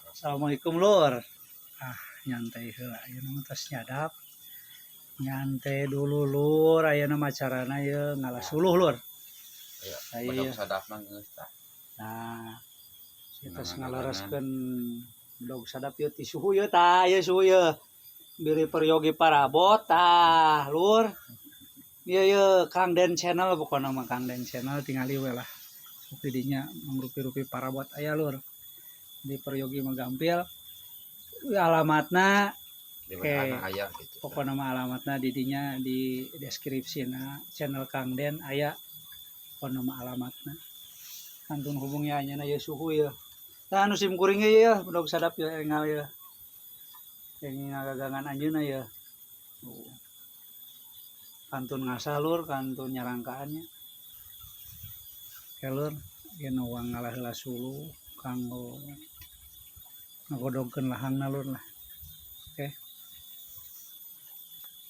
Assalamualaikum Lur. Nyantai heula ayeuna tos nyadap. Nyantai dulu Lur, ayeuna macarana ye ngalas suluh Lur. Bedog sadap mah geus tah. Nah, kita ngalereskeun bedog sadap ye ti suhu ye tah, ye suhu ye. Biri peryogi parabot tah Lur. Ieu Kang Den channel pokona mah Kang Den channel tingali we lah. Didinya mangrupi-rupi parabot aya Lur. Di peryogi mah gampil. Alamatna Di mana aya gitu. pokoknya mah alamatna didinya di deskripsi channel Kang Den aya pokoknya mah alamatna kantun hubungi anyana ya suhu ya tah anu sim kuring ya bedog sadap ya engal ya yang ngagagangan anjeuna ya kantun ngasah Lur kantun nyarangkaannya ke Lur yen uang ngalah heula suluh kanggo ngagodogkeun lahangna Lur lah oke